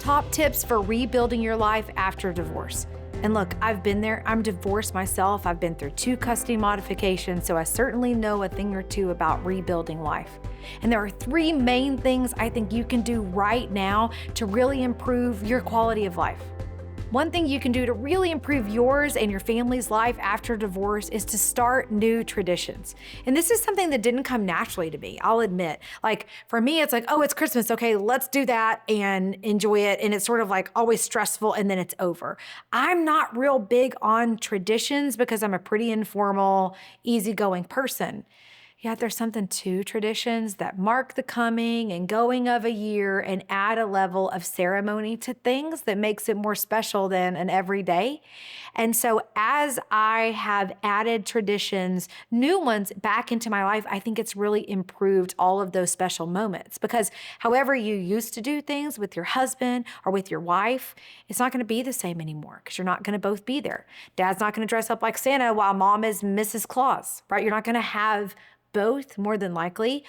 top tips for rebuilding your life after divorce. And look, I've been there. I'm divorced myself. I've been through 2 custody modifications, so I certainly know a thing or two about rebuilding life. And there are 3 main things I think you can do right now to really improve your quality of life. One thing you can do to really improve yours and your family's life after divorce is to start new traditions. And this is something that didn't come naturally to me, I'll admit. Like for me, it's like, oh, it's Christmas. Okay, let's do that and enjoy it. And it's sort of like always stressful and then it's over. I'm not real big on traditions because I'm a pretty informal, easygoing person. Yet there's something to traditions that mark the coming and going of a year and add a level of ceremony to things that makes it more special than an everyday. And so as I have added traditions, new ones back into my life, I think it's really improved all of those special moments because however you used to do things with your husband or with your wife, it's not going to be the same anymore because you're not going to both be there. Dad's not going to dress up like Santa while mom is Mrs. Claus, right? You're not going to have both more than likely,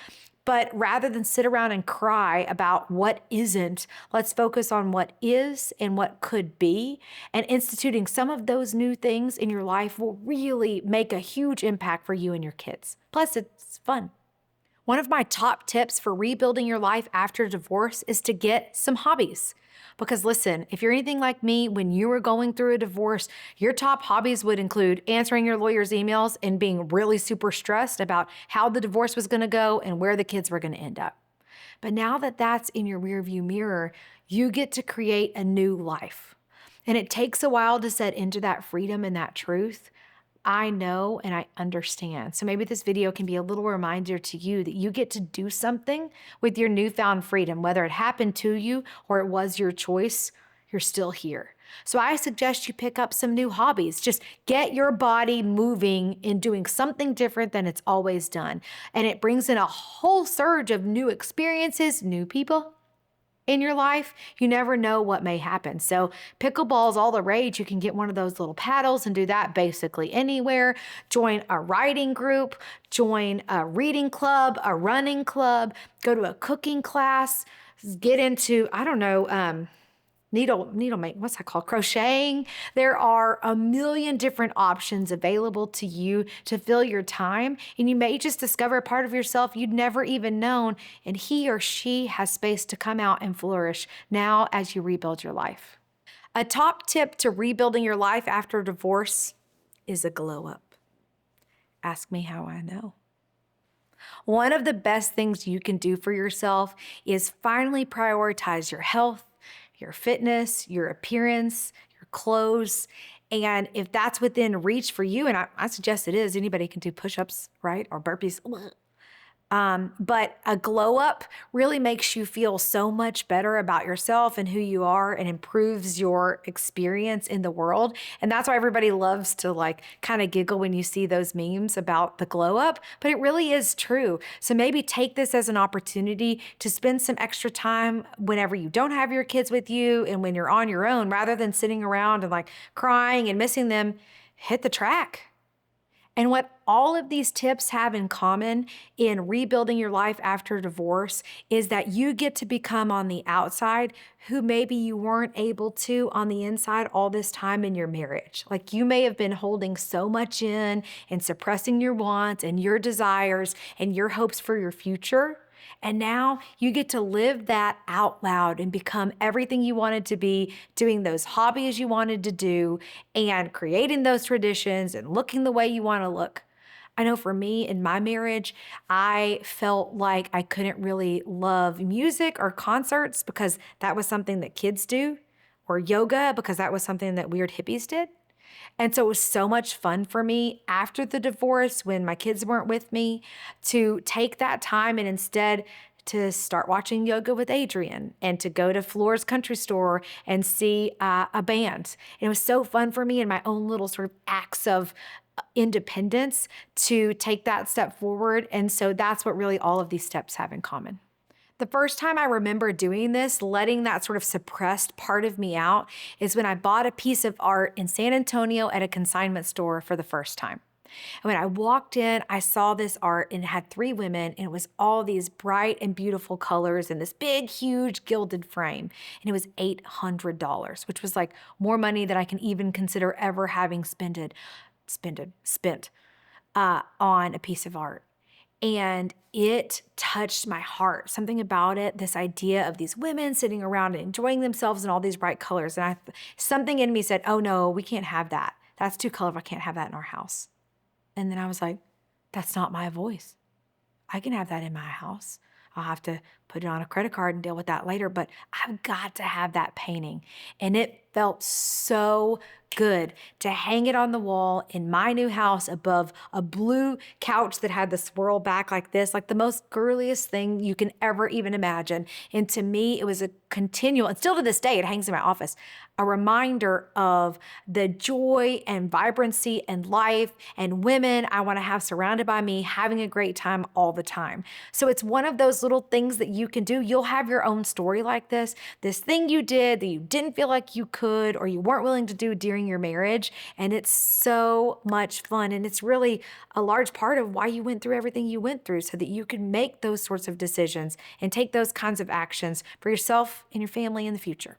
but rather than sit around and cry about what isn't, let's focus on what is and what could be. And instituting some of those new things in your life will really make a huge impact for you and your kids. Plus, it's fun. One of my top tips for rebuilding your life after divorce is to get some hobbies. Because listen, if you're anything like me, when you were going through a divorce, your top hobbies would include answering your lawyer's emails and being really super stressed about how the divorce was going to go and where the kids were going to end up. But now that that's in your rearview mirror, you get to create a new life. And it takes a while to set into that freedom and that truth. I know and I understand. So maybe this video can be a little reminder to you that you get to do something with your newfound freedom, whether it happened to you or it was your choice, you're still here. So I suggest you pick up some new hobbies. Just get your body moving and doing something different than it's always done. And it brings in a whole surge of new experiences, new people in your life. You never know what may happen. So pickleball's all the rage. You can get one of those little paddles and do that basically anywhere. Join a writing group, join a reading club, a running club, go to a cooking class, get into, I don't know, needle make, what's that called? Crocheting. There are a million different options available to you to fill your time. And you may just discover a part of yourself you'd never even known. And he or she has space to come out and flourish now as you rebuild your life. A top tip to rebuilding your life after divorce is a glow up. Ask me how I know. One of the best things you can do for yourself is finally prioritize your health, your fitness, your appearance, your clothes. And if that's within reach for you, and I suggest it is, anybody can do push-ups, right? Or burpees. But a glow up really makes you feel so much better about yourself and who you are and improves your experience in the world. And that's why everybody loves to like kind of giggle when you see those memes about the glow up, but it really is true. So maybe take this as an opportunity to spend some extra time whenever you don't have your kids with you and when you're on your own, rather than sitting around and like crying and missing them, hit the track. And what all of these tips have in common in rebuilding your life after divorce is that you get to become on the outside who maybe you weren't able to on the inside all this time in your marriage. Like you may have been holding so much in and suppressing your wants and your desires and your hopes for your future. And now you get to live that out loud and become everything you wanted to be, doing those hobbies you wanted to do, and creating those traditions and looking the way you want to look. I know for me in my marriage, I felt like I couldn't really love music or concerts because that was something that kids do, or yoga because that was something that weird hippies did. And so it was so much fun for me after the divorce when my kids weren't with me to take that time and instead to start watching yoga with Adrian and to go to Floor's Country Store and see a band. And it was so fun for me in my own little sort of acts of independence to take that step forward. And so that's what really all of these steps have in common. The first time I remember doing this, letting that sort of suppressed part of me out, is when I bought a piece of art in San Antonio at a consignment store for the first time. And when I walked in, I saw this art and it had three women, and it was all these bright and beautiful colors in this big, huge gilded frame. And it was $800, which was like more money than I can even consider ever having spent on a piece of art. And it touched my heart. Something about it, this idea of these women sitting around and enjoying themselves in all these bright colors. And something in me said, oh no, we can't have that. That's too colorful. I can't have that in our house. And then I was like, that's not my voice. I can have that in my house. I'll have to put it on a credit card and deal with that later, but I've got to have that painting. And it felt so good to hang it on the wall in my new house above a blue couch that had the swirl back like this, like the most girliest thing you can ever even imagine. And to me, it was a continual, and still to this day, it hangs in my office, a reminder of the joy and vibrancy and life and women I want to have surrounded by me, having a great time all the time. So it's one of those little things that you can do. You'll have your own story like this thing you did that you didn't feel like you could or you weren't willing to do during your marriage. And it's so much fun. And it's really a large part of why you went through everything you went through, so that you can make those sorts of decisions and take those kinds of actions for yourself and your family in the future.